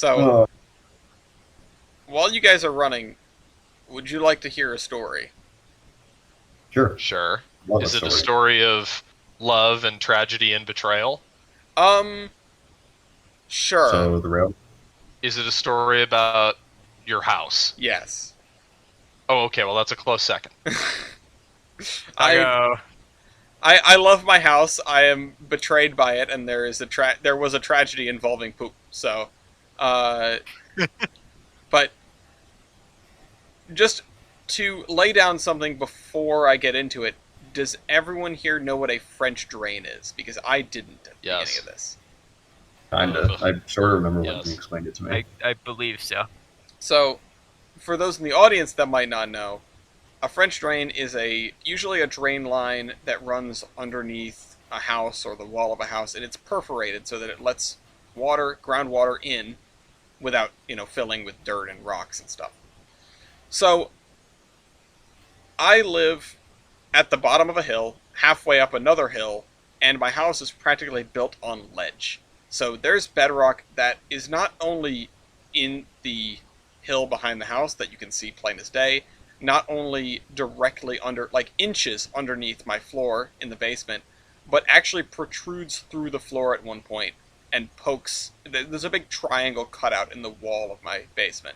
So, Oh, while you guys are running, would you like to hear a story? sure. Sure. Love a Is it a story. story of love and tragedy and betrayal? Um, sure. So the rail. Is it a story about your house? Yes. Oh, okay. Well, that's a close second. I'll I go. I love my house. I am betrayed by it, and there was a tragedy involving poop. So, uh, but just to lay down something before I get into it, does everyone here know what a French drain is? Because I didn't at the Yes. beginning of this. Kinda. I sort of remember when Yes. you explained it to me. I believe so. So, for those in the audience that might not know, a French drain is usually a drain line that runs underneath a house or the wall of a house, and it's perforated so that it lets groundwater in without, filling with dirt and rocks and stuff. So, I live at the bottom of a hill, halfway up another hill, and my house is practically built on ledge. So there's bedrock that is not only in the hill behind the house that you can see plain as day, not only directly under, like inches underneath my floor in the basement, but actually protrudes through the floor at one point and pokes. There's a big triangle cutout in the wall of my basement,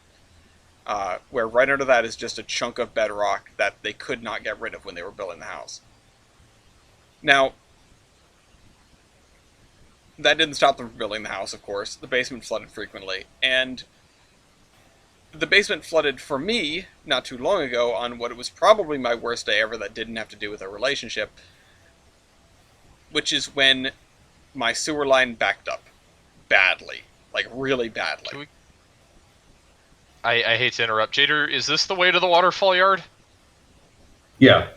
where right under that is just a chunk of bedrock that they could not get rid of when they were building the house. Now, that didn't stop them from building the house, of course. The basement flooded frequently, and the basement flooded for me not too long ago on what was probably my worst day ever that didn't have to do with a relationship, which is when my sewer line backed up badly, like really badly. I hate to interrupt. JDur, is this the way to the waterfall yard? Yeah.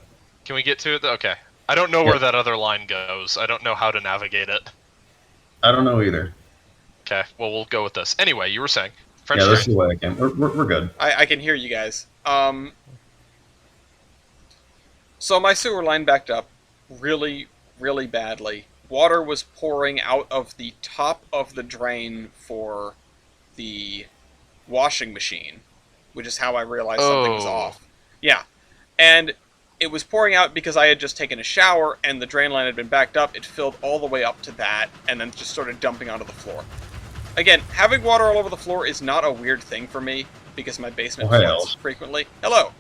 Can we get to it? Okay. I don't know where that other line goes. I don't know how to navigate it. I don't know either. Okay, well, we'll go with this. Anyway, you were saying. French Yeah, this is drain. the way I can. We're good. I can hear you guys. So my sewer line backed up really, really badly. Water was pouring out of the top of the drain for the washing machine, which is how I realized something was off. Yeah. And it was pouring out because I had just taken a shower and the drain line had been backed up. It filled all the way up to that and then just started dumping onto the floor. Again, having water all over the floor is not a weird thing for me because my basement floods frequently. Hello.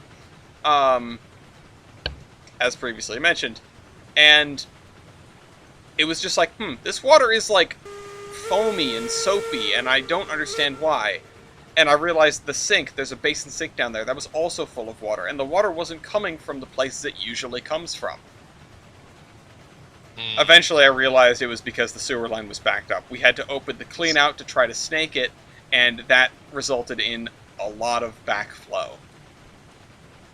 As previously mentioned. And it was just like, this water is like foamy and soapy and I don't understand why. And I realized the sink, there's a basin sink down there, that was also full of water. And the water wasn't coming from the places it usually comes from. Eventually I realized it was because the sewer line was backed up. We had to open the clean out to try to snake it, and that resulted in a lot of backflow.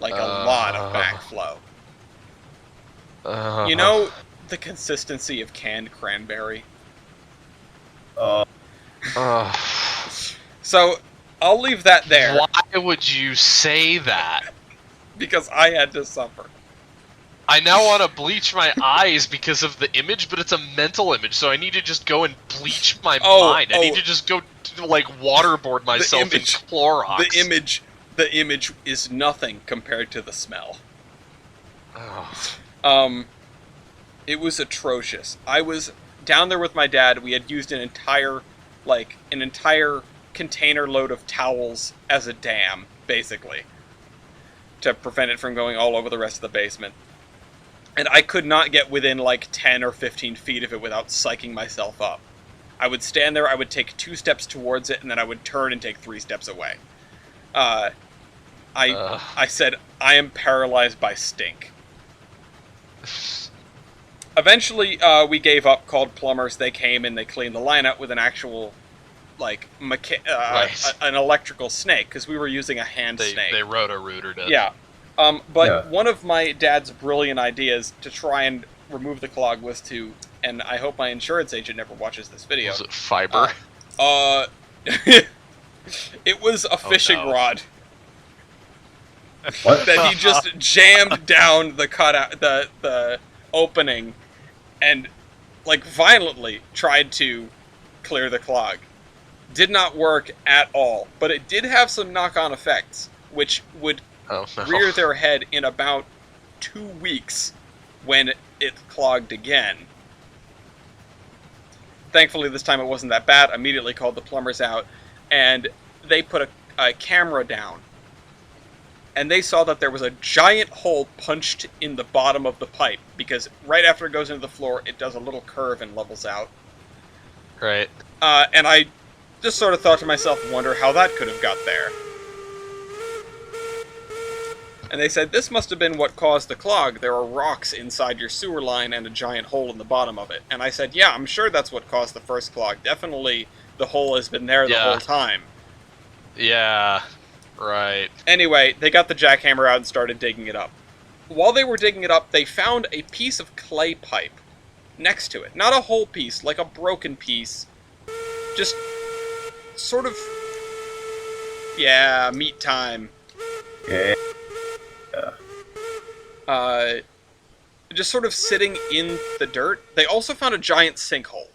Like a lot of backflow. You know the consistency of canned cranberry? So, I'll leave that there. Why would you say that? Because I had to suffer. I now want to bleach my eyes because of the image, but it's a mental image, so I need to just go and bleach my mind. I need to just go, like, waterboard myself in Clorox. The image is nothing compared to the smell. Oh. It was atrocious. I was down there with my dad. We had used an entire container load of towels as a dam, basically, to prevent it from going all over the rest of the basement. And I could not get within like 10 or 15 feet of it without psyching myself up. I would stand there, I would take 2 steps towards it, and then I would turn and take 3 steps away. I said, I am paralyzed by stink. Eventually, we gave up, called plumbers, they came and they cleaned the line out with an actual, like, an electrical snake, because we were using a hand snake. They roto-rooted it. Yeah. But one of my dad's brilliant ideas to try and remove the clog was to, and I hope my insurance agent never watches this video. Was it fiber? It was a fishing rod. What? That he just jammed down the cutout, the opening, and like violently tried to clear the clog. Did not work at all, but it did have some knock-on effects, which would Oh no. rear their head in about 2 weeks when it clogged again. Thankfully, this time it wasn't that bad. Immediately called the plumbers out, and they put a camera down. And they saw that there was a giant hole punched in the bottom of the pipe, because right after it goes into the floor, it does a little curve and levels out. Right. And I just sort of thought to myself, wonder how that could have got there. And they said, this must have been what caused the clog. There are rocks inside your sewer line and a giant hole in the bottom of it. And I said, yeah, I'm sure that's what caused the first clog. Definitely the hole has been there the whole time. Yeah, right. Anyway, they got the jackhammer out and started digging it up. While they were digging it up, they found a piece of clay pipe next to it. Not a whole piece, like a broken piece. Just sort of... Yeah, meat time. Yeah. Just sort of sitting in the dirt. They also found a giant sinkhole,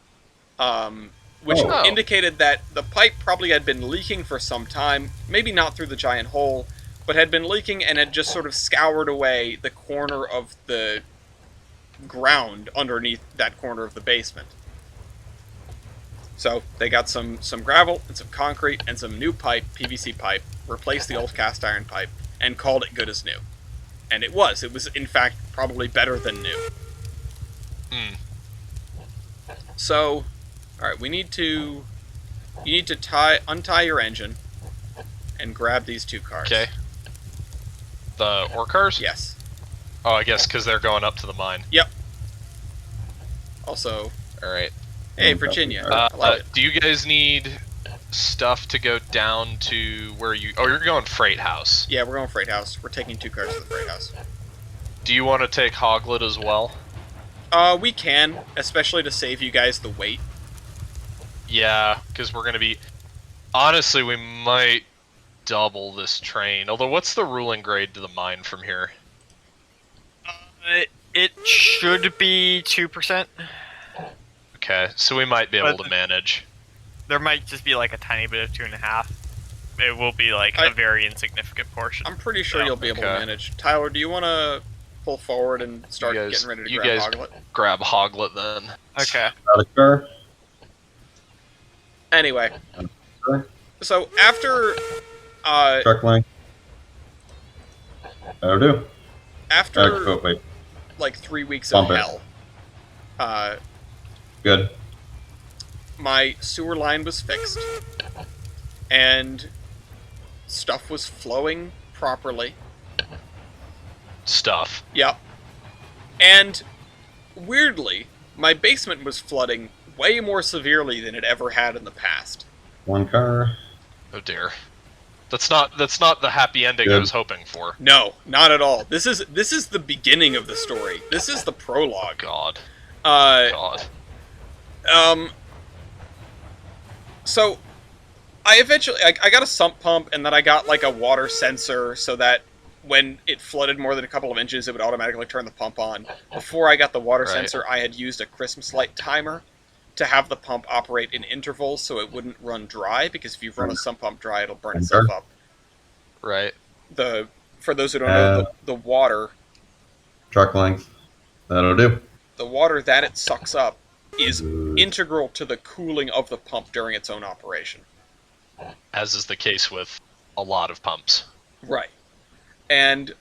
which indicated that the pipe probably had been leaking for some time, maybe not through the giant hole, but had been leaking and had just sort of scoured away the corner of the ground underneath that corner of the basement. So they got some gravel and some concrete and some new pipe, PVC pipe, replaced the old cast iron pipe, and called it good as new. And it was. It was, in fact, probably better than new. So, alright, we need to... You need to untie your engine and grab these 2 cars. Okay. The ore cars? Yes. Oh, I guess because they're going up to the mine. Yep. Also... Alright. Hey, Virginia. I love it. Do you guys need stuff to go down to where you... Oh, you're going Freight House. Yeah, we're going Freight House. We're taking 2 cars to the Freight House. Do you want to take Hoglet as well? We can, especially to save you guys the weight. Yeah, because we're going to be... Honestly, we might double this train. Although, what's the ruling grade to the mine from here? It should be 2%. Okay, so we might be able to manage. There might just be like a tiny bit of 2.5. It will be like a very insignificant portion. I'm pretty sure you'll be able to manage. Tyler, do you want to pull forward and start getting ready to grab Hoglet? Grab Hoglet then. Okay. Got a car. Anyway, so after Truck length. That'll do. after Wait. like 3 weeks Bump of it. hell, Good. my sewer line was fixed, and stuff was flowing properly. Stuff. Yep. And weirdly, my basement was flooding way more severely than it ever had in the past. 1 car. Oh dear. That's not the happy ending I was hoping for. No, not at all. This is the beginning of the story. This is the prologue. God. God. So I eventually I got a sump pump, and then I got like a water sensor so that when it flooded more than a couple of inches, it would automatically turn the pump on. Before I got the water sensor, I had used a Christmas light timer to have the pump operate in intervals so it wouldn't run dry, because if you run a sump pump dry, it'll burn itself up. Right. For those who don't know, the water... Truck length. That'll do. The water that it sucks up is integral to the cooling of the pump during its own operation. As is the case with a lot of pumps. Right. And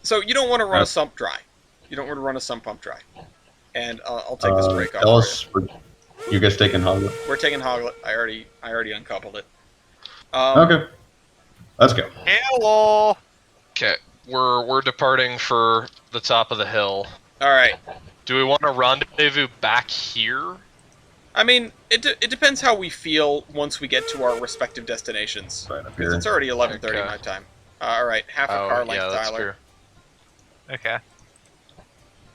so you don't want to run a sump dry. You don't want to run a sump pump dry. And I'll take this break off. Tell us, you guys taking Hoglet? We're taking Hoglet. I already uncoupled it. Okay. Let's go. Hello! Okay, we're departing for the top of the hill. Alright. Do we want to rendezvous back here? I mean, it depends how we feel once we get to our respective destinations. Right up Because here. it's already 11:30 my time. Alright, half a car length, that's Tyler. true. Okay.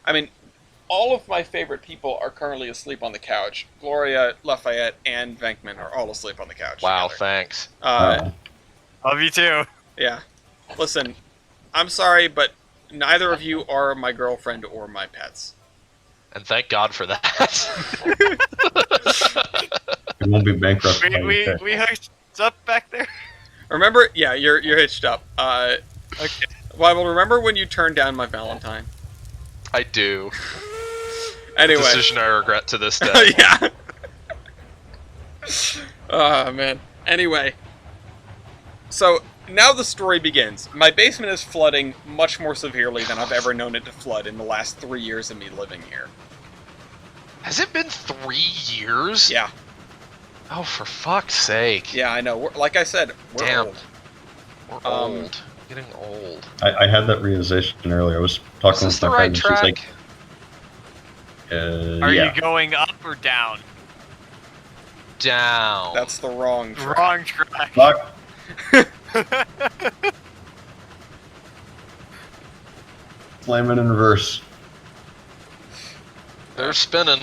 I mean, all of my favorite people are currently asleep on the couch. Gloria, Lafayette, and Venkman are all asleep on the couch. Wow, together. thanks. Love you too. Yeah. Listen, I'm sorry, but neither of you are my girlfriend or my pets. And thank God for that. won't be bankrupt. We hooked up back there. Remember? Yeah, you're hitched up. Okay. Well, remember when you turned down my Valentine? I do. Anyway. Decision I regret to this day. Yeah. Oh, man. Anyway. So, now the story begins. My basement is flooding much more severely than I've ever known it to flood in the last 3 years of me living here. Has it been 3 years? Yeah. Oh, for fuck's sake. Yeah, I know. Like I said, we're Damn. old. We're old. Getting old. I had that realization earlier. I was talking Is this with the my right friend, and track? she's like, Are yeah. you going up or down? Down. That's the wrong track. Wrong track. Fuck. Slam it in reverse. They're spinning.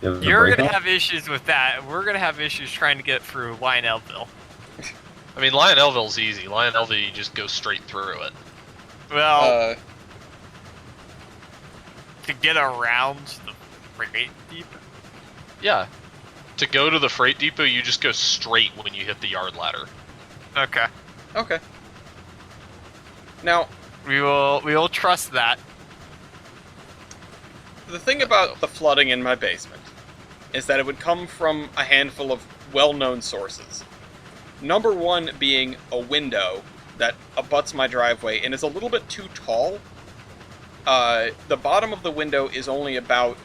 You have the You're brake gonna on? have issues with that. We're gonna have issues trying to get through Lionelville. I mean, Lionelville's easy. Lionelville, you just go straight through it. Well, to get around the freight depot. Yeah. To go to the freight depot, you just go straight when you hit the yard ladder. Okay. Okay. Now, We will trust that. the thing about the flooding in my basement is that it would come from a handful of well-known sources. Number one being a window that abuts my driveway and is a little bit too tall. The bottom of the window is only about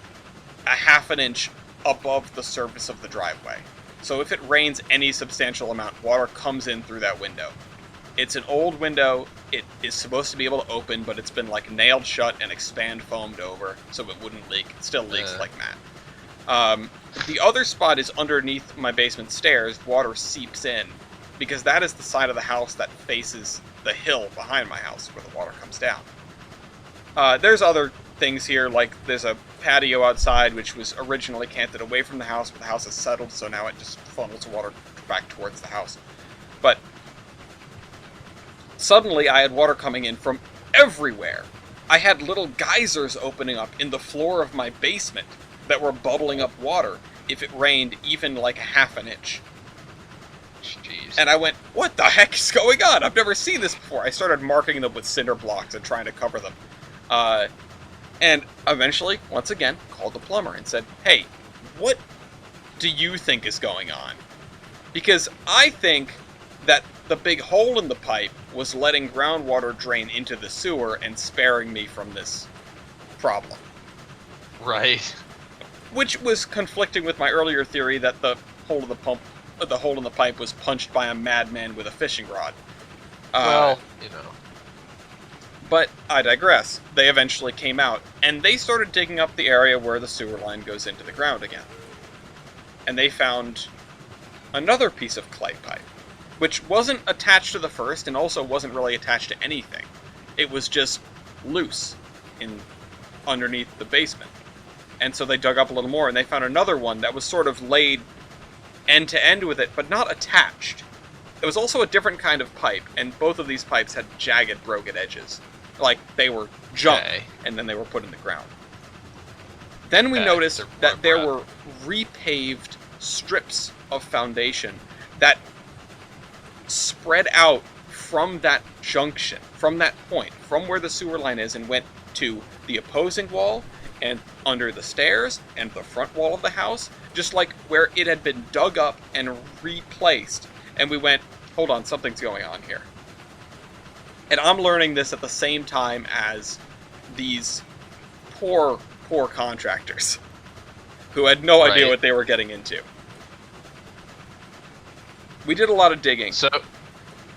a half an inch above the surface of the driveway. So if it rains any substantial amount, water comes in through that window. It's an old window. It is supposed to be able to open, but it's been like nailed shut and expand foamed over so it wouldn't leak. It still leaks like mad. The other spot is underneath my basement stairs. Water seeps in because that is the side of the house that faces the hill behind my house where the water comes down. There's other things here, like there's a patio outside which was originally canted away from the house, but the house is settled, so now it just funnels water back towards the house. But suddenly I had water coming in from everywhere. I had little geysers opening up in the floor of my basement that were bubbling up water if it rained even like a half an inch. Jeez. And I went, what the heck is going on? I've never seen this before. I started marking them with cinder blocks and trying to cover them. And eventually, once again, called the plumber and said, hey, what do you think is going on? Because I think that the big hole in the pipe was letting groundwater drain into the sewer and sparing me from this problem. Right. Which was conflicting with my earlier theory that the hole in the pipe was punched by a madman with a fishing rod. Well, you know. But I digress. They eventually came out, and they started digging up the area where the sewer line goes into the ground again. And they found another piece of clay pipe, which wasn't attached to the first, and also wasn't really attached to anything. It was just loose underneath the basement. And so they dug up a little more, and they found another one that was sort of laid end to end with it, but not attached. It was also a different kind of pipe, and both of these pipes had jagged, broken edges. Like, they were junk, and then they were put in the ground. Then we noticed that there were repaved strips of foundation that spread out from that junction, from that point, from where the sewer line is, and went to the opposing wall, and under the stairs, and the front wall of the house, just like where it had been dug up and replaced. And we went, hold on, something's going on here. And I'm learning this at the same time as these poor contractors who had no idea what they were getting into. We did a lot of digging. So,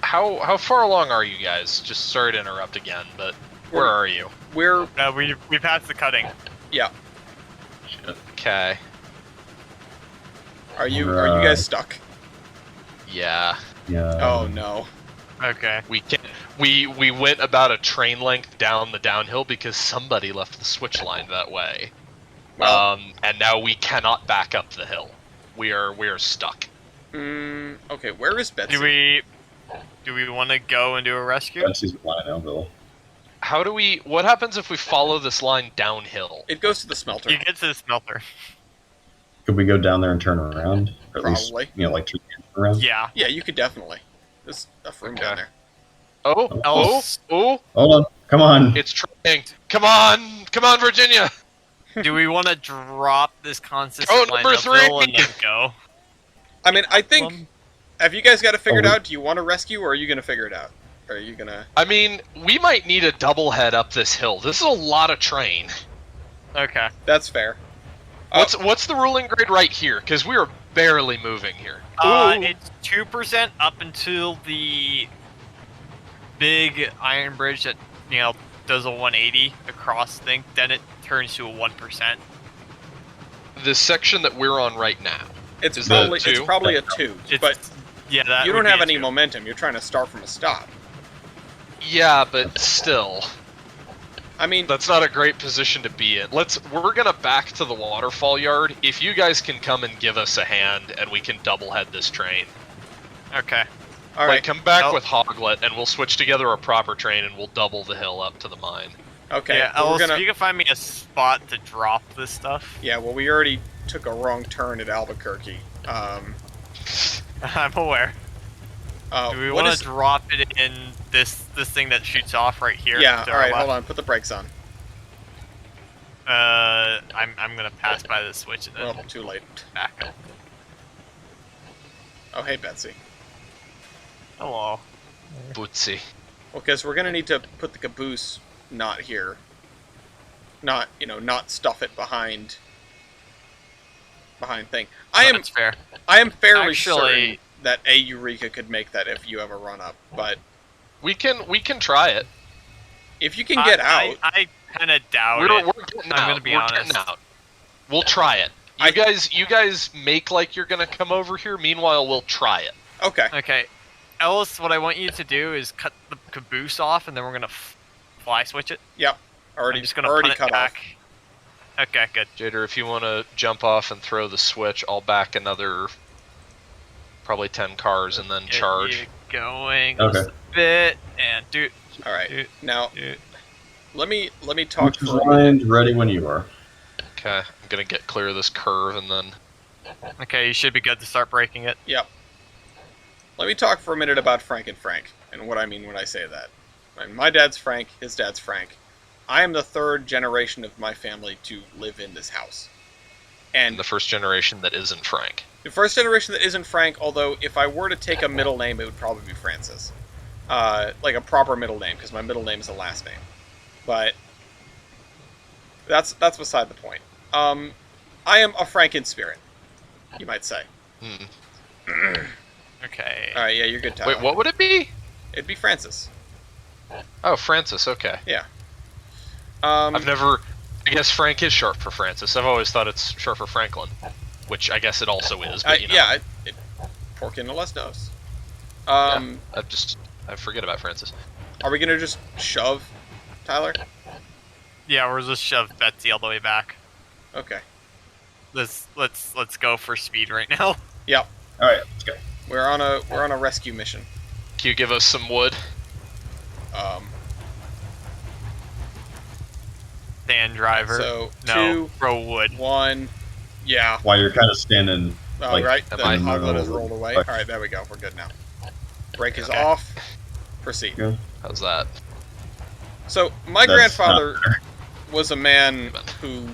how far along are you guys? Just sorry to interrupt again, but where are you? We passed the cutting. Yeah. Shit. Okay. Are you guys stuck? Yeah. Yeah. Oh no. Okay. We went about a train length down the downhill because somebody left the switch line that way. Well, and now we cannot back up the hill. We are stuck. Okay, where is Betsy? Do we want to go and do a rescue? Betsy's flying Elville. What happens if we follow this line downhill? It goes to the smelter. You get to the smelter. could we go down there and turn around? Or at least, Probably. like turn around? Yeah. Yeah, you could definitely. There's enough room down there. Oh, Else- oh! Hold on. Come on. It's trying. Come on, Virginia. Do we want to drop this consistent Oh, line number uphill 3! and then go? I mean, I think. Have you guys got it figured Oh. out? Do you want to rescue, or are you going to figure it out? Or are you going to. I mean, we might need a double head up this hill. This is a lot of train. Okay. That's fair. What's the ruling grade right here? Because we are barely moving here. Ooh. It's 2% up until the big iron bridge that, does a 180 across thing. Then it turns to a 1%. The section that we're on right now. It's Is probably that a 2? it's probably a 2, but Yeah, that you would don't be have a any 2. momentum. You're trying to start from a stop. Yeah, but still, I mean, that's not a great position to be in. We're gonna back to the waterfall yard. If you guys can come and give us a hand, and we can double head this train. Okay. all Like, right. come back Oh. with Hoglet, and we'll switch together a proper train, and we'll double the hill up to the mine. Okay. Yeah, well, Ellis, we're gonna. if you can find me a spot to drop this stuff. Yeah. Well, we already took a wrong turn at Albuquerque. I'm aware. Do we what want is- to drop it in this thing that shoots off right here? Yeah. to All our right. left? Hold on. Put the brakes on. I'm gonna pass by the switch and then Well, too late. back up. Oh, hey, Betsy. Hello. Bootsy. Well, because we're gonna need to put the caboose not here. Not stuff it behind thing. That's fair. I am fairly Actually- certain that a Eureka could make that if you have a run up, but We can try it. if you can get out, I kind of doubt We're it. getting I'm out. gonna be We're honest. getting out. We'll try it. You guys make like you're gonna come over here. Meanwhile, we'll try it. okay. Okay, Ellis, what I want you to do is cut the caboose off, and then we're gonna fly switch it. Yep. I'm just gonna already punt it cut off. back. Okay, good. JDur, if you want to jump off and throw the switch, I'll back another probably 10 cars and then Get charge. you going Okay. just a bit, and dude, All right. Dude. Now, dude. let me talk Which is for. lined, ready when you are. Okay, I'm gonna get clear of this curve and then. Okay, you should be good to start breaking it. Yep. Let me talk for a minute about Frank and Frank, and what I mean when I say that. My dad's Frank, his dad's Frank. I am the third generation of my family to live in this house. And The first generation that isn't Frank. the first generation that isn't Frank, although if I were to take a middle name, it would probably be Francis. Like a proper middle name, because my middle name is a last name. But that's beside the point. I am a Frank in spirit, you might say. Okay. All right, yeah, you're good, Tyler. Wait, what would it be? It'd be Francis. Oh, Francis. Okay. I've I guess Frank is short for Francis. I've always thought it's short for Franklin, which I guess it also is. But pork into less nose. I forget about Francis. Are we gonna just shove, Tyler? Yeah, we're just shove Betsy all the way back. Okay. Let's go for speed right now. Yep. All right, let's go. We're on a rescue mission. Can you give us some wood? Stand driver. So no, 2, throw wood. 1, yeah. While you're kind of standing. All Like, right. The am I- hoglet has rolled away. All Okay. right, there we go. We're good now. Brake is Okay. off. Proceed. Yeah. How's that? So my That's grandfather not fair. was a man who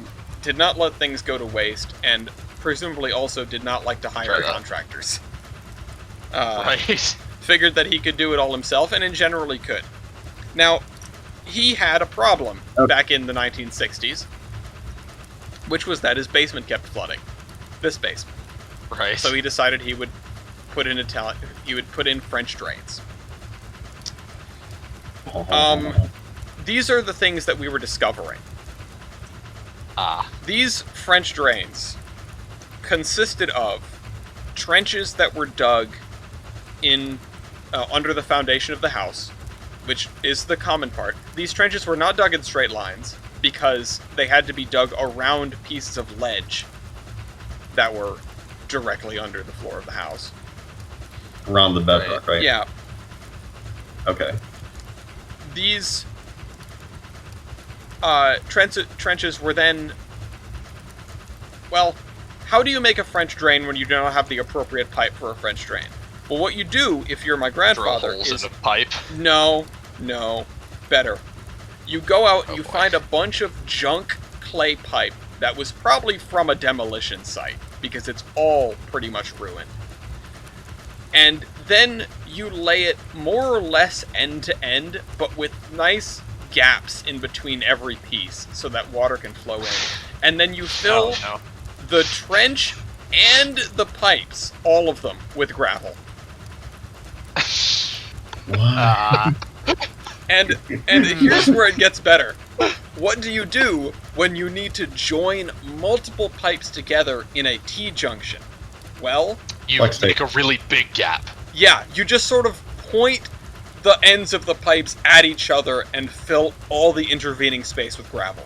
did not let things go to waste, and presumably also did not like to hire Try that. contractors. Right. Figured that he could do it all himself, and in general he could. Now, he had a problem back in the 1960s, which was that his basement kept flooding. This basement. Right. So he decided he would put in French drains. These are the things that we were discovering. These French drains consisted of trenches that were dug in under the foundation of the house, which is the common part. These trenches were not dug in straight lines because they had to be dug around pieces of ledge that were directly under the floor of the house. Around the bedrock, right? Yeah. Okay. These trenches were then, well, how do you make a French drain when you don't have the appropriate pipe for a French drain? Well, what you do, if you're my grandfather, Drill holes is... in a pipe. No, better. You go out and you boy. find a bunch of junk clay pipe that was probably from a demolition site, because it's all pretty much ruined. And then you lay it more or less end to end, but with nice gaps in between every piece so that water can flow in. And then you fill the trench and the pipes, all of them, with gravel. And here's where it gets better. What do you do when you need to join multiple pipes together in a T-junction? Well, you make a really big gap. Yeah, you just sort of point the ends of the pipes at each other and fill all the intervening space with gravel.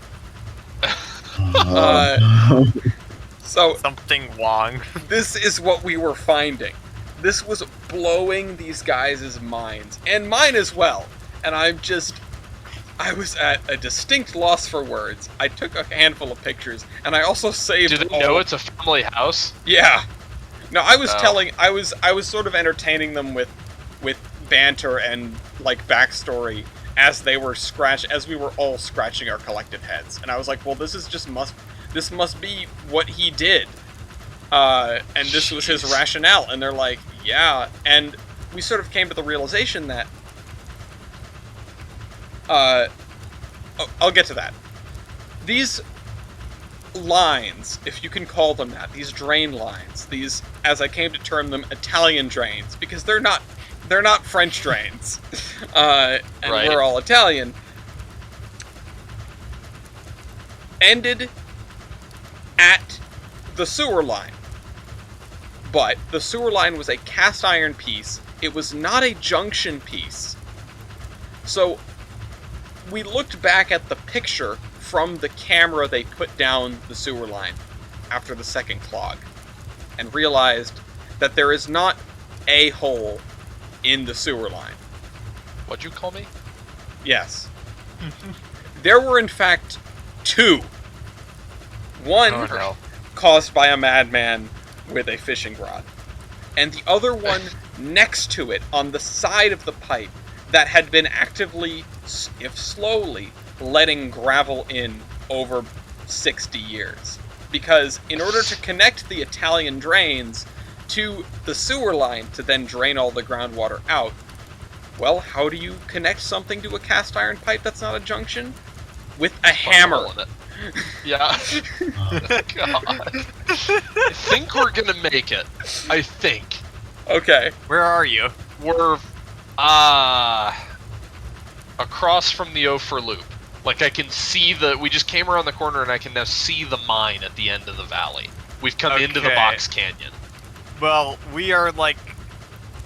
So something wrong. This is what we were finding. This was blowing these guys' minds, and mine as well. And I was at a distinct loss for words. I took a handful of pictures, and I also saved. Do they know it's a family house? Yeah. No, I was I was sort of entertaining them with banter and like backstory as we were all scratching our collective heads, and I was like, well, this must be what he did, and this was his rationale, and they're like, yeah, and we sort of came to the realization that, I'll get to that. These lines, if you can call them that, these drain lines, these, as I came to term them, Italian drains, because they're not French drains, and right. We're all Italian, ended at the sewer line. But the sewer line was a cast iron piece. It was not a junction piece. So we looked back at the picture from the camera they put down the sewer line after the second clog and realized that there is not a hole in the sewer line. What'd you call me? Yes. There were in fact two. One caused by a madman with a fishing rod, and the other one next to it on the side of the pipe that had been actively, if slowly, letting gravel in over 60 years. Because in order to connect the Italian drains to the sewer line to then drain all the groundwater out, well, how do you connect something to a cast iron pipe that's not a junction? With a hammer. Yeah. God. I think we're gonna make it. I think. Okay. Where are you? We're across from the Ophir Loop. Like, I can see we just came around the corner and I can now see the mine at the end of the valley. We've come into the box canyon. Well, we are like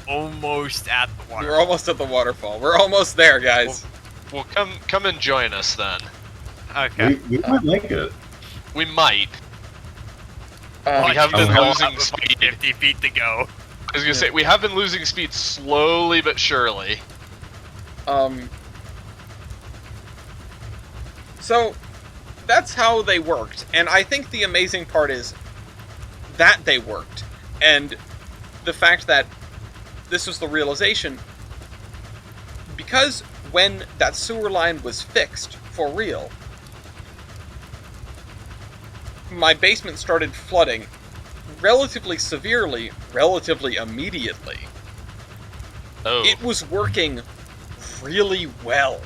almost at the waterfall. We're almost at the waterfall. We're almost there, guys. Well, come and join us then. Okay. We might like it. We might. We have been losing speed. 50 feet to go. I was gonna say, we have been losing speed slowly but surely. So, that's how they worked, and I think the amazing part is that they worked, and the fact that this was the realization, because when that sewer line was fixed, for real, my basement started flooding relatively severely, relatively immediately. Oh. It was working really well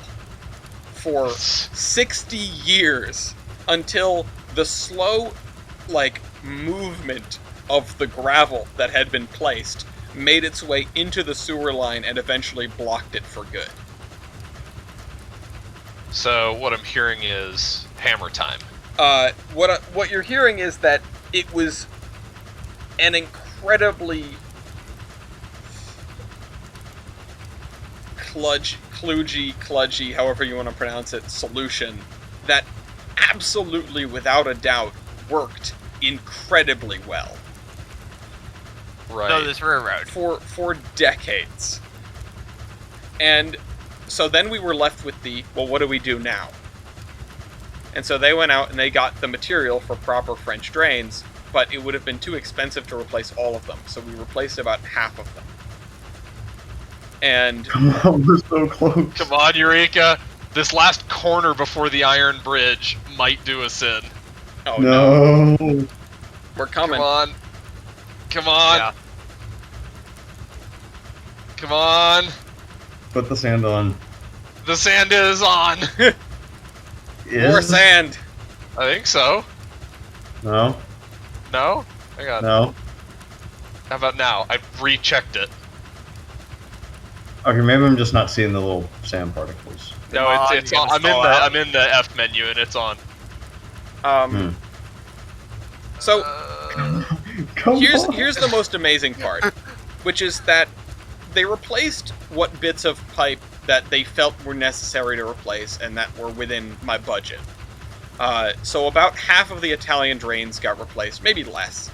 for 60 years until the slow, movement of the gravel that had been placed made its way into the sewer line and eventually blocked it for good. So what I'm hearing is hammer time. What you're hearing is that it was an incredibly kludgy, however you want to pronounce it, solution that absolutely, without a doubt, worked incredibly well. Right. No, this railroad. For decades. And so then we were left with what do we do now? And so they went out and they got the material for proper French drains, but it would have been too expensive to replace all of them, so we replaced about half of them. And Come on, we're so close. Come on, Eureka! This last corner before the Iron Bridge might do us in. oh no, No. we're coming. Come on. Come on. Yeah. Come on. Put the sand on. The sand is on. More sand. I think so. No. No? Hang on. No. How about now? I've rechecked it. Okay, maybe I'm just not seeing the little sand particles. No, Come on, it's you on. gotta stall out. I'm in the F menu and it's on. So Come on. here's the most amazing part, which is that they replaced what bits of pipe that they felt were necessary to replace and that were within my budget. So about half of the Italian drains got replaced, maybe less,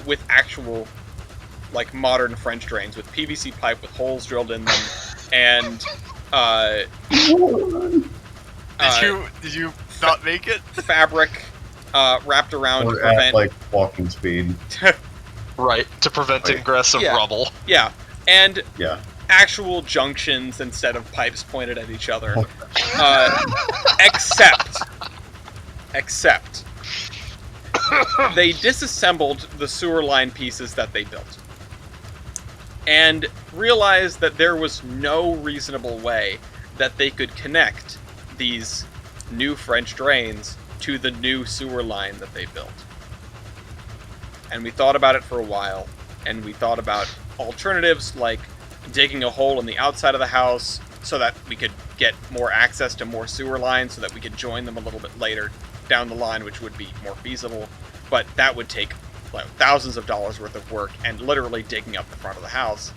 with actual, like, modern French drains with PVC pipe with holes drilled in them, and Did you not make it? fabric wrapped around to Or at, prevent. like, walking speed. Right, to prevent Right. ingress of Yeah. rubble. Yeah, and Yeah. actual junctions instead of pipes pointed at each other. Except they disassembled the sewer line pieces that they built and realized that there was no reasonable way that they could connect these new French drains to the new sewer line that they built. And we thought about it for a while, and we thought about alternatives like digging a hole in the outside of the house so that we could get more access to more sewer lines so that we could join them a little bit later down the line, which would be more feasible. But that would take like thousands of dollars worth of work and literally digging up the front of the house.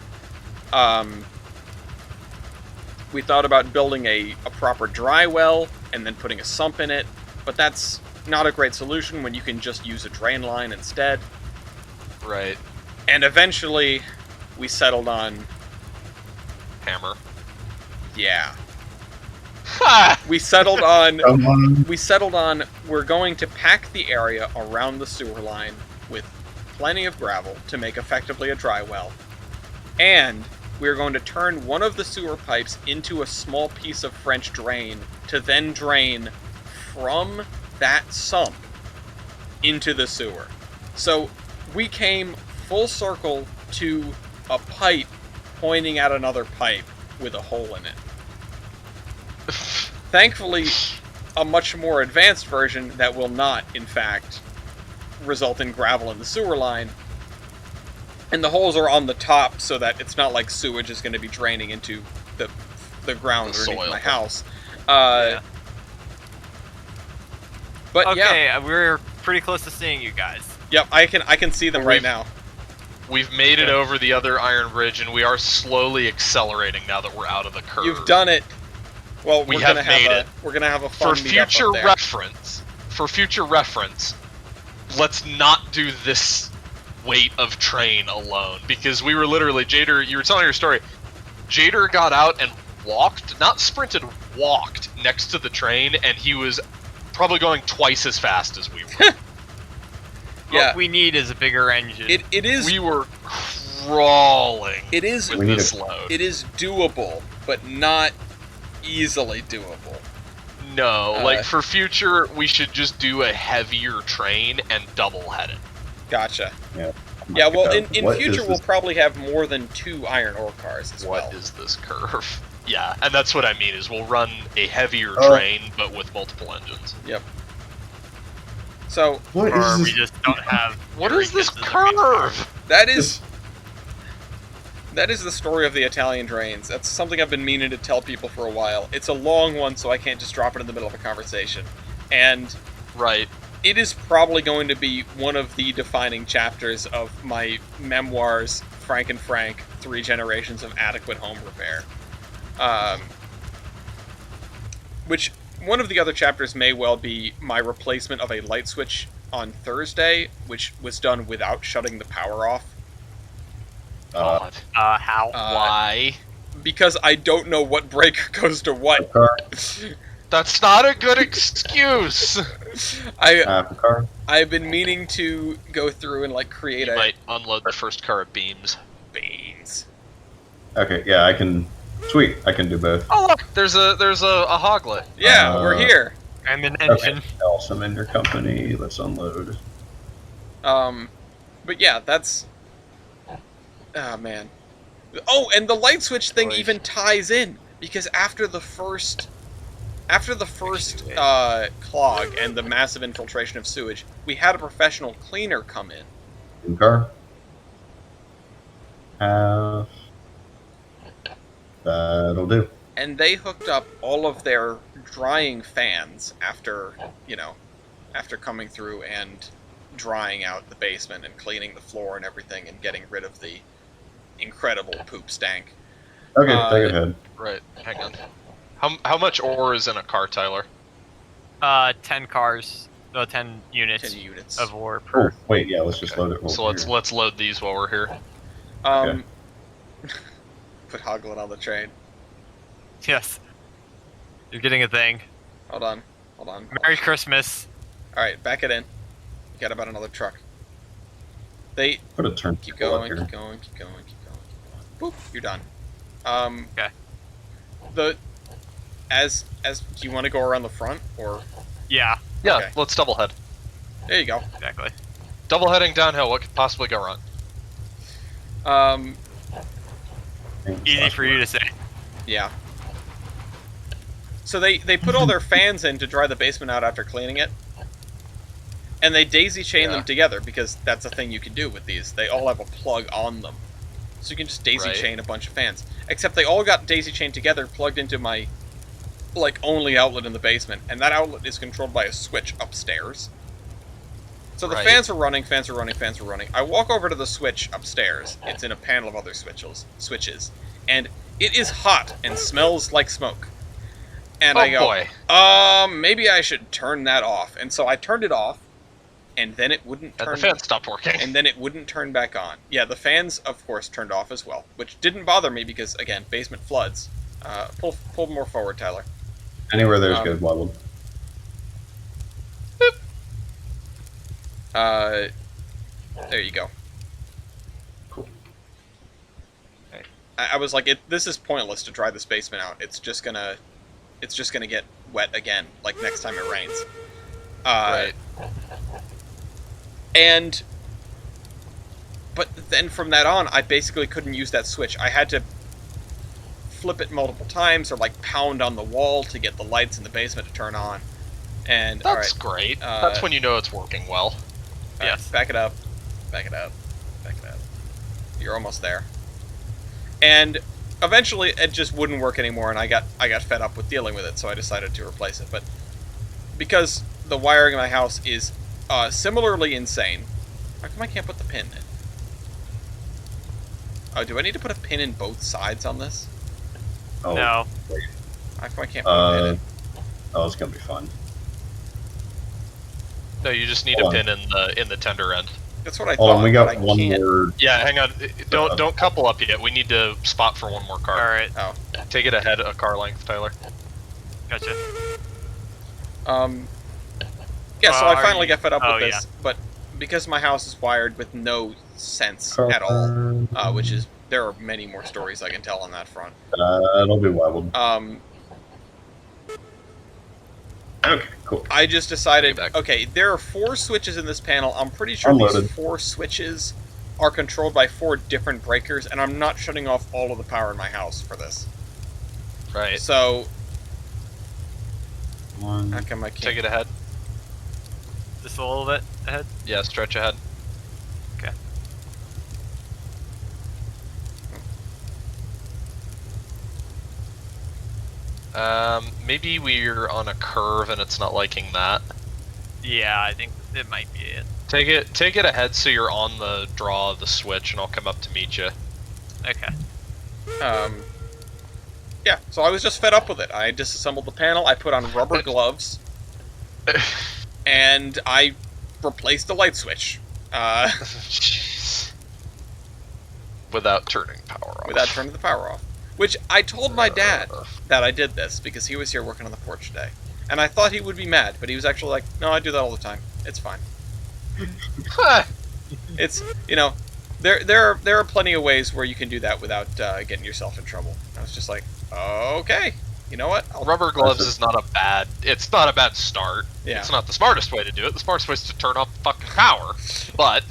We thought about building a proper dry well and then putting a sump in it, but that's not a great solution when you can just use a drain line instead. Right. And eventually, we settled on, Hammer. yeah. Ha! We settled on, Come on. we're going to pack the area around the sewer line with plenty of gravel to make effectively a dry well. And we're going to turn one of the sewer pipes into a small piece of French drain to then drain from that sump into the sewer. So we came full circle to a pipe pointing at another pipe with a hole in it. Thankfully, a much more advanced version that will not, in fact, result in gravel in the sewer line. And the holes are on the top so that it's not like sewage is going to be draining into the ground The underneath soil. my house. Yeah. But yeah, Okay, we're pretty close to seeing you guys. yep, I can see them right now. We've made it over the other Iron Bridge, and we are slowly accelerating now that we're out of the curve. You've done it. Well, We we're have gonna made have it. we're gonna have a fun For meetup future up there. reference, let's not do this weight of train alone, because we were literally, JDur, you were telling your story. JDur got out and walked, not sprinted, walked next to the train, and he was probably going twice as fast as we were. Yeah. What we need is a bigger engine. It is We were crawling it is with We need this a- load. it is doable, but not easily doable. No, like for future, we should just do a heavier train and double head it. Gotcha. Yeah. Yeah, well, in What future is we'll this? probably have more than 2 iron ore cars as What well. is this curve? Yeah, and that's what I mean, is we'll run a heavier Oh. train, but with multiple engines. So What or is we this? just don't have. What is this Eureka's as a reach car. curve? that is the story of the Italian drains. That's something I've been meaning to tell people for a while. It's a long one, so I can't just drop it in the middle of a conversation. And Right. it is probably going to be one of the defining chapters of my memoirs, Frank and Frank, 3 Generations of Adequate Home Repair. Which, one of the other chapters may well be my replacement of a light switch on Thursday, which was done without shutting the power off. God. How? Uh, Why? Because I don't know what breaker goes to what. Car. That's not a good excuse. Half a car. I've been meaning to go through and like create You a might unload the first car of beams. beans. Okay, yeah, I can. Sweet, I can do both. Oh look, there's a hoglet. Yeah, we're here. I'm an Okay, engine. awesome in your company. Let's unload. But yeah, that's. Oh man. Oh, and the light switch thing Right. even ties in because after the first clog and the massive infiltration of sewage, we had a professional cleaner come in. New car. Half. That'll do. And they hooked up all of their drying fans after coming through and drying out the basement and cleaning the floor and everything and getting rid of the incredible poop stank. Okay, take it ahead. Right. Hang on. How much ore is in a car, Tyler? 10 cars. No, 10 units 10 units. of ore Oh, per. wait, yeah, let's just Okay. load it. So let's load these while we're here. Um, put Hoglet on the train. Yes. You're getting a thing. Hold on. Merry Christmas. Alright, back it in. You got about another truck. They Put a turn. keep up going, here. keep going. Boop, you're done. Okay. As do you want to go around the front or Yeah, Yeah, Okay. let's double head. there you go. exactly. Double heading downhill. What could possibly go wrong? Easy for you to say. Yeah. So they put all their fans in to dry the basement out after cleaning it. And they daisy chain Yeah. them together because that's a thing you can do with these. They all have a plug on them. So you can just daisy Right. chain a bunch of fans. Except they all got daisy chained together, plugged into my only outlet in the basement, and that outlet is controlled by a switch upstairs. So the Right. fans are running. I walk over to the switch upstairs. It's in a panel of other switches, and it is hot and smells like smoke. And Oh I go, boy. maybe I should turn that off. And so I turned it off, and then it wouldn't And turn. the fan stopped working. And then it wouldn't turn back on. Yeah, the fans, of course, turned off as well, which didn't bother me because, again, basement floods. Pull more forward, Tyler. Anywhere there's Um, good, Wiebold. There you go. Cool. I was like, this is pointless to dry this basement out. It's just gonna get wet again, like next time it rains. Right. But then from that on, I basically couldn't use that switch. I had to flip it multiple times or like pound on the wall to get the lights in the basement to turn on. And That's all great. Uh, That's when you know it's working well. right, Yes. back it up. You're almost there. And eventually, it just wouldn't work anymore, and I got fed up with dealing with it, so I decided to replace it. But because the wiring in my house is similarly insane, how come I can't put the pin in? Oh, do I need to put a pin in both sides on this? Oh, No. How come I can't put a pin in? Oh, it's gonna be fun. No, you just need Hold a on. pin in the tender end. That's what I Hold thought. on, we but got I one can't. more. Yeah, hang on. Don't couple up yet. We need to spot for one more car. Alright, Oh, Take it ahead a car length, Tyler. gotcha. yeah. So I Are finally you- got fed up oh, with this, but because my house is wired with no sense Car. at all, which is there are many more stories I can tell on that front. That'll be Wiebold. Okay, cool. I just decided, Get back. okay, there are 4 switches in this panel. I'm pretty sure Unloaded. these 4 switches are controlled by 4 different breakers, and I'm not shutting off all of the power in my house for this. Right. So, One. how come I can't? Take it ahead. Just a little bit ahead. Yeah, stretch ahead. Okay. Maybe we're on a curve and it's not liking that. Yeah, I think it might be it. Take it ahead so you're on the draw of the switch, and I'll come up to meet you. Okay. Yeah, so I was just fed up with it. I disassembled the panel, I put on rubber gloves, and I replaced the light switch. Jeez. Without turning power off. Without turning the power off. Which I told my dad that I did this because he was here working on the porch today. And I thought he would be mad, but he was actually like, no, I do that all the time. It's fine. It's, there are plenty of ways where you can do that without getting yourself in trouble. I was just like, okay, you know what? Rubber gloves is not a bad. It's not a bad start. Yeah. It's not the smartest way to do it. The smartest way is to turn off the fucking power. But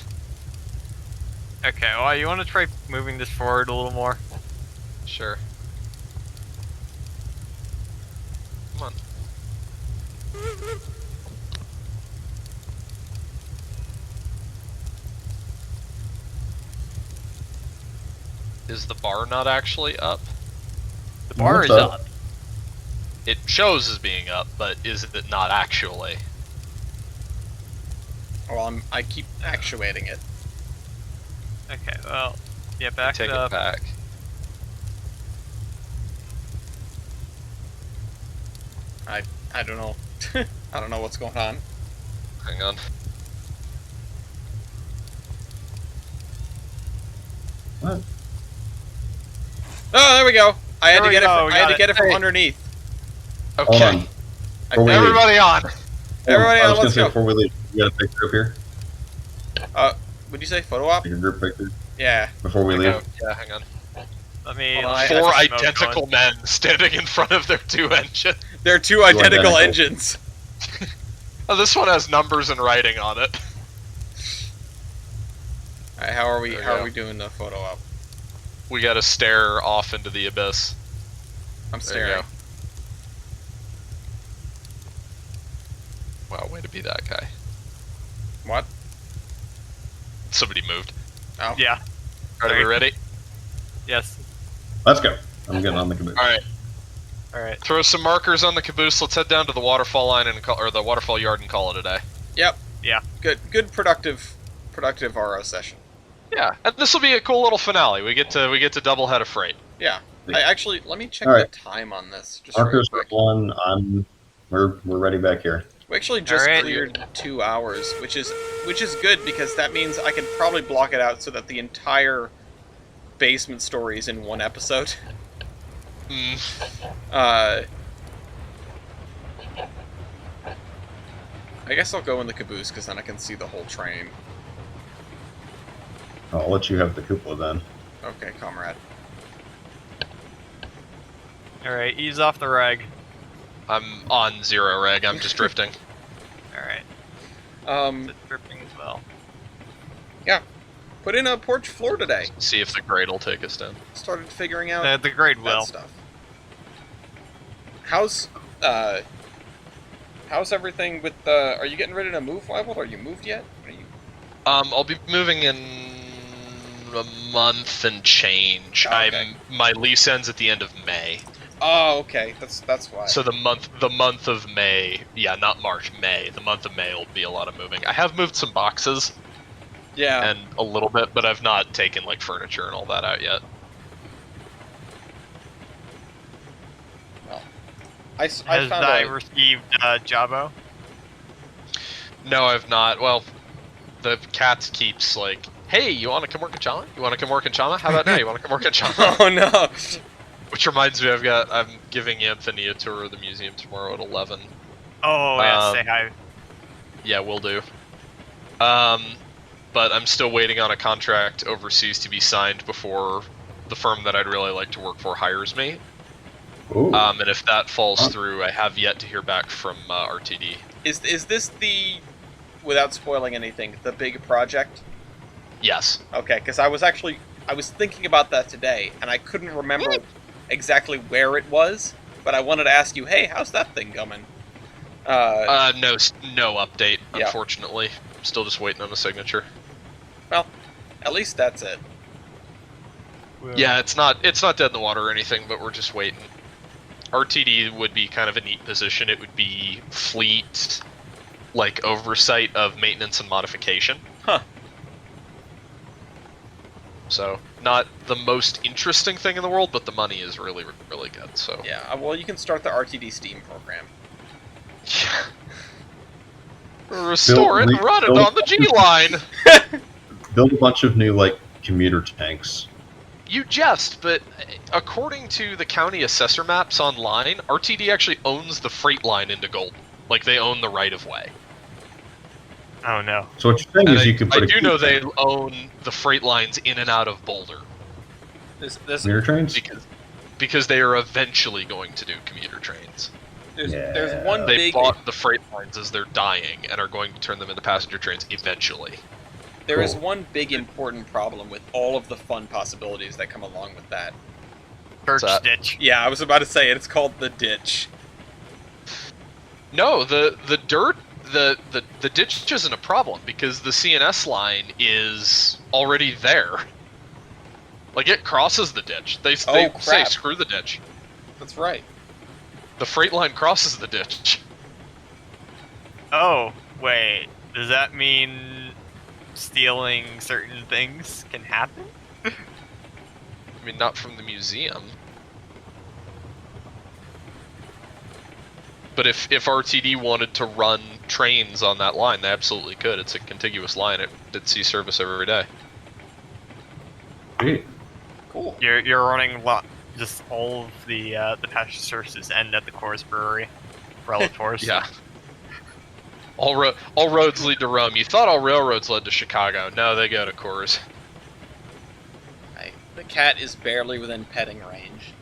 Okay, well, you want to try moving this forward a little more? sure. Come on. Is the bar not actually up? The bar What's is up? up. It shows as being up, but is it not actually? Well, I keep actuating it. Okay, well, yeah, back Take it it up. back. I don't know. I don't know what's going on. Hang on. What? Oh, there we go. I had There to we get it. go, I had to got get it. it from Hey. underneath. Hold Okay. on. Before we leave. Everybody on. Everybody I on, was let's say go. before we leave, you got a picture up here? Would you say photo op? Like a group picture? Yeah. Before we leave? Yeah, hang on. Let me. Hold on, I- Four get some smoke identical going. men standing in front of their two engines. They're two identical identical. engines. Oh, this one has numbers and writing on it. All right, how are we? There we How go. are we doing the photo op? We gotta stare off into the abyss. I'm There you staring. go. Wow, way to be that guy. What? Somebody moved. Oh. Yeah. Are we ready? Yes. Let's go. I'm getting on the caboose. Alright. All right. Throw some markers on the caboose. Let's head down to the waterfall line or the waterfall yard and call it a day. Yep. Yeah. Good. Productive RO session. Yeah, and this will be a cool little finale. We get to double head of freight. Yeah. I actually let me check All right. the time on this. Just real Markers are quick. on. We're ready back here. We actually just All right. cleared 2 hours, which is good because that means I can probably block it out so that the entire basement story is in one episode. I guess I'll go in the caboose because then I can see the whole train. I'll let you have the cupola then. Okay, comrade. All right. Ease off the reg. I'm on 0 reg. I'm just drifting. All right. Um, It's dripping as well. put in a porch floor today. See if the grade will take us down. Started figuring out The grade that will. stuff. How's everything with the? Are you getting ready to move, Wiebold? Are you moved yet? Are you? I'll be moving in a month and change. Oh, okay. My lease ends at the end of May. Oh, okay. That's why. So the month of May, yeah, not March, May. The month of May will be a lot of moving. I have moved some boxes yeah. and a little bit, but I've not taken like furniture and all that out yet. I Has found I a, received Jabo? No, I've not. Well, the cat keeps like, "Hey, you want to come work at Chama? You want to come work at Chama? How about now? You want to come work at Chama?" Oh no. Which reminds me, I'm giving Anthony a tour of the museum tomorrow at 11. Oh yeah. Say hi. Yeah, will do. But I'm still waiting on a contract overseas to be signed before the firm that I'd really like to work for hires me. Ooh. And if that falls through, I have yet to hear back from RTD. Is this the, without spoiling anything, the big project? Yes. Okay, because I was thinking about that today, and I couldn't remember exactly where it was, but I wanted to ask you, hey, how's that thing going? No update, Yeah. unfortunately. Still just waiting on a signature. Well, at least that's it. Yeah, it's not dead in the water or anything, but we're just waiting. RTD would be kind of a neat position. It would be fleet, like, oversight of maintenance and modification. Huh. So, not the most interesting thing in the world, but the money is really, really good, so... Yeah, well, you can start the RTD Steam program. Restore it and run it build- on the G-line! Build a bunch of new, like, commuter tanks. You jest, but according to the county assessor maps online, RTD actually owns the freight line into Golden. Like, they own the right-of-way. Oh no. So what you're saying And is you can put I a do know they commuter own the freight lines in and out of Boulder. trains. Because they are eventually going to do commuter trains. There's one They big bought the freight lines as they're dying and are going to turn them into passenger trains eventually. There is Cool. one big important problem with all of the fun possibilities that come along with that. Church that? ditch. Yeah, I was about to say it. It's called the ditch. No, the dirt, the ditch isn't a problem because the CNS line is already there. Like, it crosses the ditch. They say crap. screw the ditch. That's right. The freight line crosses the ditch. Oh, wait. Does that mean stealing certain things can happen? I mean, not from the museum. But if RTD wanted to run trains on that line, they absolutely could. It's a contiguous line. It sees service every day. Sweet. Cool. You're running just all of the pasture services end at the Coors Brewery. Relic Force. Yeah. All roads lead to Rome. You thought all railroads led to Chicago. No, they go to Coors. The cat is barely within petting range.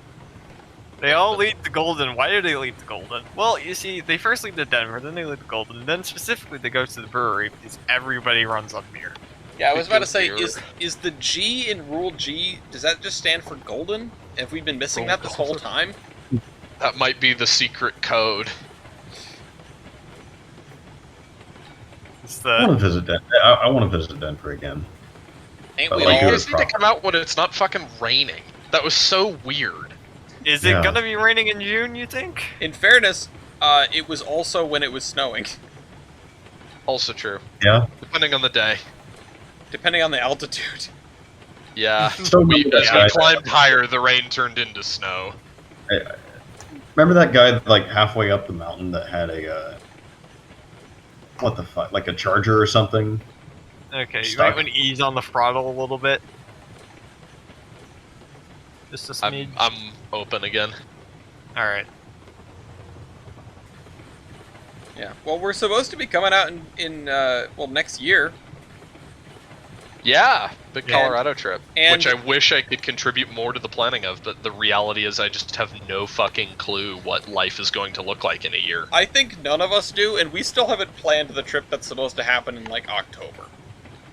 They all lead to Golden. Why do they lead to Golden? Well, you see, they first lead to Denver, then they lead to Golden, then specifically they go to the brewery because everybody runs on beer. Yeah, I was about to say, Beer. is the G in Rule G, does that just stand for golden? Have we been missing that this whole time? That might be the secret code. It's I want the to visit Denver. I want to visit Denver again. Ain't But we like You all? guys need to come out when it's not fucking raining. That was so weird. Is it Yeah. gonna be raining in June, you think? In fairness, it was also when it was snowing, Also true. Yeah. Depending on the day. depending on the altitude. Yeah. So We, remember that as guy. we climbed higher, the rain turned into snow. Remember that guy like halfway up the mountain that had a what the fuck, like a charger or something? Okay, you Stuck. might want to ease on the throttle a little bit. Just a smidge. I'm open again. Alright. Yeah. Well, we're supposed to be coming out in next year. Yeah, big Yeah. Colorado trip, And- which I wish I could contribute more to the planning of, but the reality is I just have no fucking clue what life is going to look like in a year. I think none of us do, and we still haven't planned the trip that's supposed to happen in like October.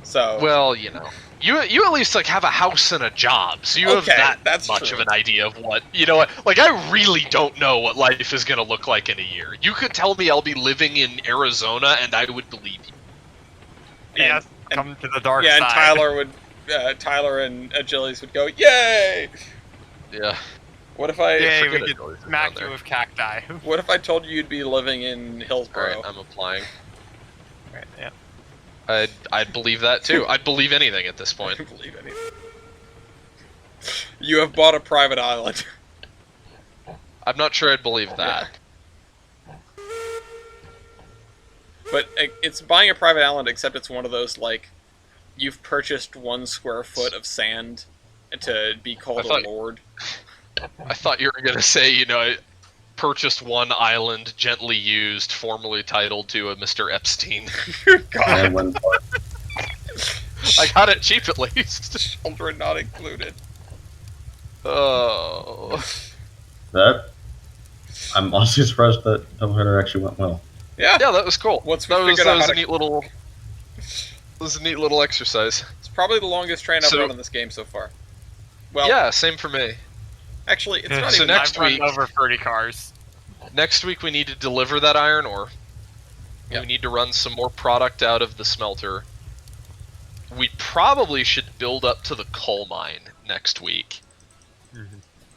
So Well, you know, you at least like have a house and a job, so you have Okay, that that's much true. of an idea of what you know. What like I really don't know what life is going to look like in a year. You could tell me I'll be living in Arizona, and I would believe you. Yeah, and- come to the dark yeah, side. and Tyler and Achilles would go, "Yay!" Yeah, What if I? Yay, forget we it, could Achilles is smack down you there. with cacti. What if I told you you'd be living in All Hillsboro? right, I'm applying. Right, yeah. I'd believe that too. I'd believe anything at this I point. don't believe anything. You have bought a private island. I'm not sure I'd believe that. But it's buying a private island, except it's one of those, like, you've purchased 1 square foot of sand to be called I thought- a lord. I thought you were gonna say, you know, I purchased one island, gently used, formerly titled to a Mr. Epstein. God, And when I got it cheap at least. children not included. Oh. that, I'm honestly surprised that Doubleheader actually went well. Yeah, Yeah, that was cool. Once we that was, figured that out was how a to- neat little. It was a neat little exercise. it's probably the longest train I've So- run in this game so far. Well, Yeah, same for me. actually, it's not So even. next I've run week- over 30 cars. Next week we need to deliver that iron ore. Yep. We need to run some more product out of the smelter. We probably should build up to the coal mine next week.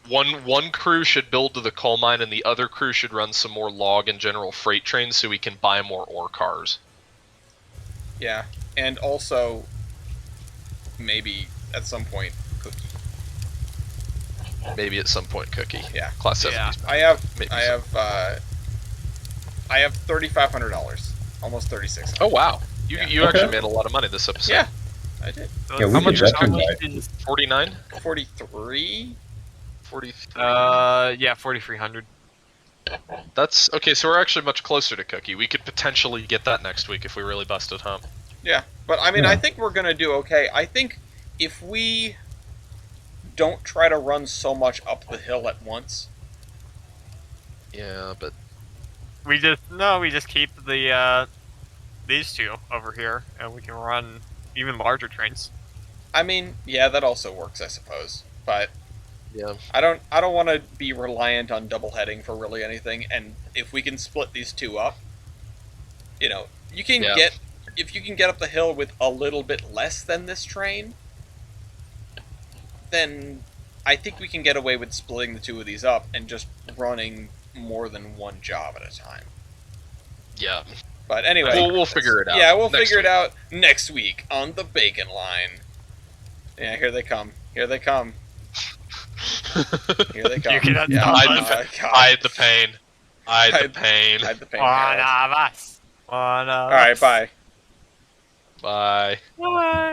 One crew should build to the coal mine, and the other crew should run some more log and general freight trains so we can buy more ore cars. Yeah, and also maybe at some point cookie. Maybe at some point, Cookie. Yeah. Class 70s. Yeah. Maybe I have $3,500, almost 36. Oh wow, you Yeah. you Okay. actually made a lot of money this episode. Yeah. I did. Yeah, we How could much definitely is 49? 43. 43. yeah, 4,300. That's okay. So we're actually much closer to Cookie. We could potentially get that next week if we really busted hump. Yeah, but I mean, Yeah. I think we're gonna do okay. I think if we don't try to run so much up the hill at once. Yeah, but We just keep the these two over here, and we can run even larger trains. I mean, yeah, that also works, I suppose. But yeah, I don't want to be reliant on double heading for really anything. And if we can split these two up, you can Yeah. get if you can get up the hill with a little bit less than this train, then I think we can get away with splitting the two of these up and just running more than one job at a time. yeah. But anyway, We'll figure it out. Yeah, we'll next figure it week. out next week on the Bacon Line. Yeah, here they come. Here they come. Here they come. You cannot yeah. stop Hide us. the, hide the pain. Hide the Hide- pain. Hide the pain. One Harold. of us. One of All right, us. bye. Bye. Bye.